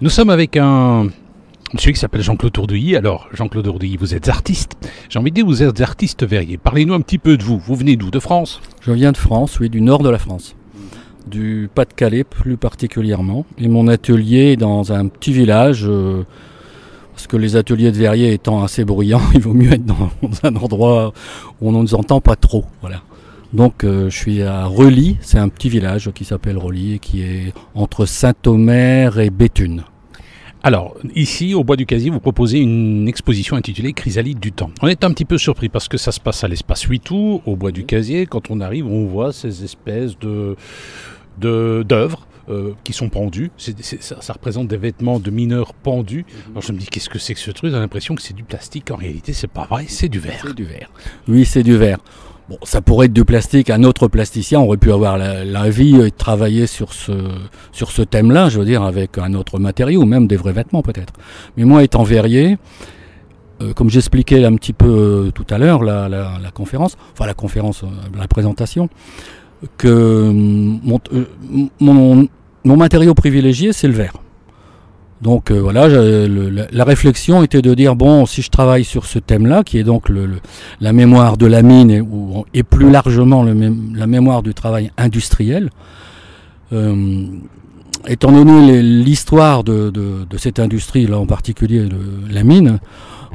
Nous sommes avec un monsieur qui s'appelle Jean-Claude Tourdouilly. Alors, Jean-Claude Tourdouilly, vous êtes artiste. J'ai envie de dire, vous êtes artiste verrier. Parlez-nous un petit peu de vous. Vous venez d'où? De France? Je viens de France, oui, du nord de la France. Du Pas-de-Calais plus particulièrement. Et mon atelier est dans un petit village, parce que les ateliers de verrier étant assez bruyants, il vaut mieux être dans un endroit où on ne nous entend pas trop. Voilà. Donc je suis à Relly, c'est un petit village qui s'appelle Relly et qui est entre Saint-Omer et Béthune. Alors, ici, au Bois du Casier, vous proposez une exposition intitulée Chrysalide du temps. On est un petit peu surpris parce que ça se passe à l'espace 8 août, au Bois du Casier. Quand on arrive, on voit ces espèces d'œuvres qui sont pendues. Ça représente des vêtements de mineurs pendus. Alors je me dis, qu'est-ce que c'est que ce truc? J'ai l'impression que c'est du plastique. En réalité, c'est pas vrai, c'est du verre. C'est du verre. Oui, c'est du verre. Bon, ça pourrait être du plastique. Un autre plasticien aurait pu avoir l'avis et travailler sur ce thème-là, je veux dire, avec un autre matériau, ou même des vrais vêtements peut-être. Mais moi, étant verrier, comme j'expliquais un petit peu tout à l'heure, la présentation, que mon matériau privilégié, c'est le verre. Donc voilà, la réflexion était de dire, bon, si je travaille sur ce thème-là, qui est donc la mémoire de la mine et plus largement la mémoire du travail industriel, étant donné l'histoire de cette industrie, là en particulier la mine,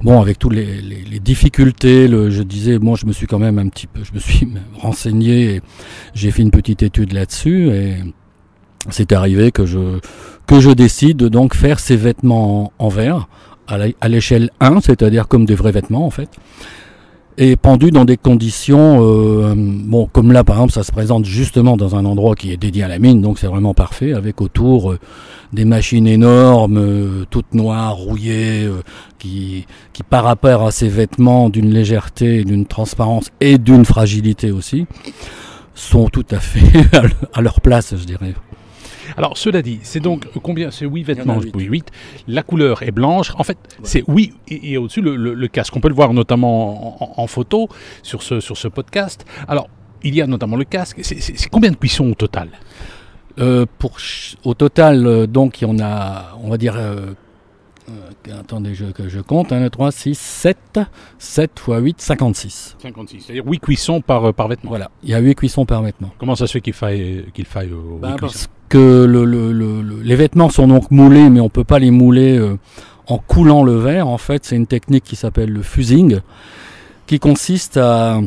bon, avec toutes les difficultés, je disais, bon, je me suis quand même je me suis renseigné, et j'ai fait une petite étude là-dessus, et c'est arrivé que je décide de donc faire ces vêtements en verre à l'échelle 1, c'est-à-dire comme des vrais vêtements en fait, et pendus dans des conditions, bon, comme là par exemple ça se présente justement dans un endroit qui est dédié à la mine, donc c'est vraiment parfait, avec autour des machines énormes, toutes noires, rouillées, qui par rapport à ces vêtements d'une légèreté, d'une transparence et d'une fragilité aussi, sont tout à fait à leur place, je dirais. Alors, cela dit, c'est donc combien? C'est 8 vêtements, 8. La couleur est blanche. En fait, ouais. C'est oui, et au-dessus le casque. On peut le voir notamment en photo sur ce podcast. Alors, il y a notamment le casque. C'est combien de cuissons au total? Au total, donc, il y en a, on va dire, attendez, je compte, 1, 2, 3, 6, 7 fois 8, 56. 56, c'est-à-dire 8 cuissons par vêtement. Voilà, il y a 8 cuissons par vêtement. Comment ça se fait qu'il faille 8 cuissons? Parce que les vêtements sont donc moulés, mais on ne peut pas les mouler en coulant le verre. En fait, c'est une technique qui s'appelle le fusing, qui consiste à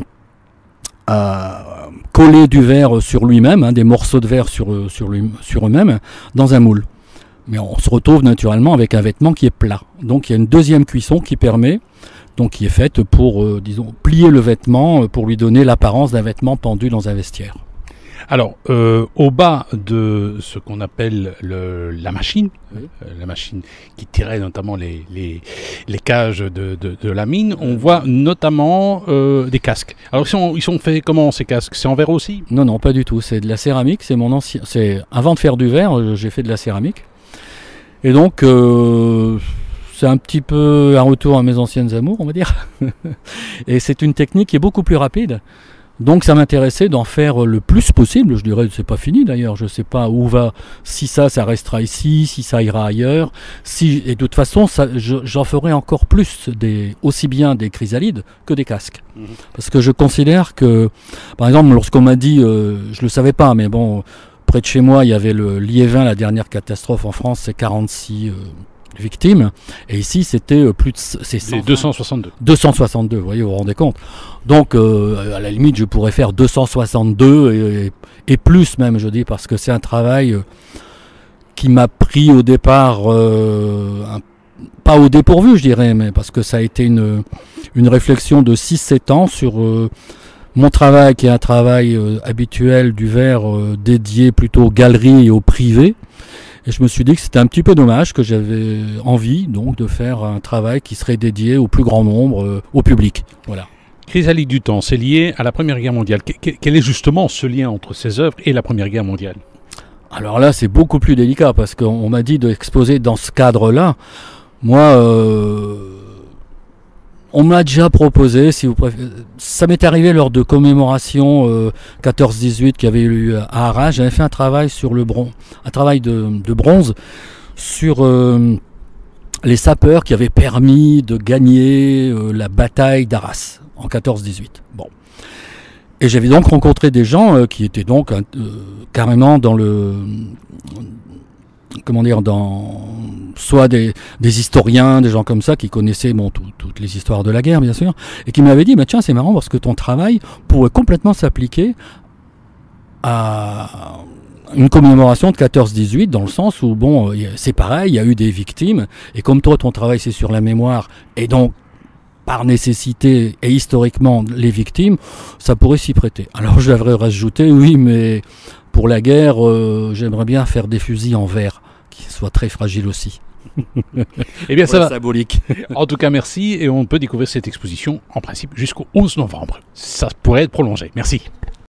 coller du verre sur lui-même, des morceaux de verre sur eux-mêmes, dans un moule. Mais on se retrouve naturellement avec un vêtement qui est plat. Donc il y a une deuxième cuisson qui permet, donc qui est faite pour, disons, plier le vêtement, pour lui donner l'apparence d'un vêtement pendu dans un vestiaire. Alors, au bas de ce qu'on appelle la machine, oui. La machine qui tirait notamment les cages de la mine, on voit notamment des casques. Alors, ils sont faits comment ces casques? C'est en verre aussi? Non, pas du tout. C'est de la céramique. Avant de faire du verre, j'ai fait de la céramique. Et donc, c'est un petit peu un retour à mes anciennes amours, on va dire. Et c'est une technique qui est beaucoup plus rapide. Donc ça m'intéressait d'en faire le plus possible. Je dirais, c'est pas fini d'ailleurs. Je sais pas où va. Si ça restera ici, si ça ira ailleurs. Et de toute façon, j'en ferai encore plus, aussi bien des chrysalides que des casques. Parce que je considère que, par exemple, lorsqu'on m'a dit, je le savais pas, mais bon, près de chez moi, il y avait le Liévin, la dernière catastrophe en France, c'est 46 victimes, et ici c'était plus de... C'est 262. 262, vous voyez, vous vous rendez compte. Donc, à la limite, je pourrais faire 262 et plus même, je dis, parce que c'est un travail qui m'a pris au départ, pas au dépourvu, je dirais, mais parce que ça a été une réflexion de 6-7 ans sur... mon travail, qui est un travail habituel du verre dédié plutôt aux galeries et au privé. Et je me suis dit que c'était un petit peu dommage, que j'avais envie donc de faire un travail qui serait dédié au plus grand nombre, au public. Voilà. Chrysalide du temps, c'est lié à la Première Guerre mondiale. Quel est justement ce lien entre ces œuvres et la Première Guerre mondiale? Alors là, c'est beaucoup plus délicat, parce qu'on m'a dit d'exposer dans ce cadre-là. Moi... on m'a déjà proposé, si vous préférez, ça m'est arrivé lors de commémoration 14-18 qui avait eu lieu à Arras, j'avais fait un travail sur le bronze, un travail de bronze sur les sapeurs qui avaient permis de gagner la bataille d'Arras en 14-18. Bon. Et j'avais donc rencontré des gens qui étaient donc carrément dans le... Comment dire, soit des historiens, des gens comme ça qui connaissaient toutes les histoires de la guerre, bien sûr, et qui m'avaient dit, tiens, c'est marrant parce que ton travail pourrait complètement s'appliquer à une commémoration de 14-18, dans le sens où, c'est pareil, il y a eu des victimes, et comme toi, ton travail, c'est sur la mémoire, et donc, par nécessité et historiquement, les victimes, ça pourrait s'y prêter. Alors, j'avais rajouté, oui, mais pour la guerre, j'aimerais bien faire des fusils en verre, qui soient très fragiles aussi. Eh bien, ça va. Symbolique. En tout cas, merci, et on peut découvrir cette exposition, en principe, jusqu'au 11 novembre. Ça pourrait être prolongé. Merci.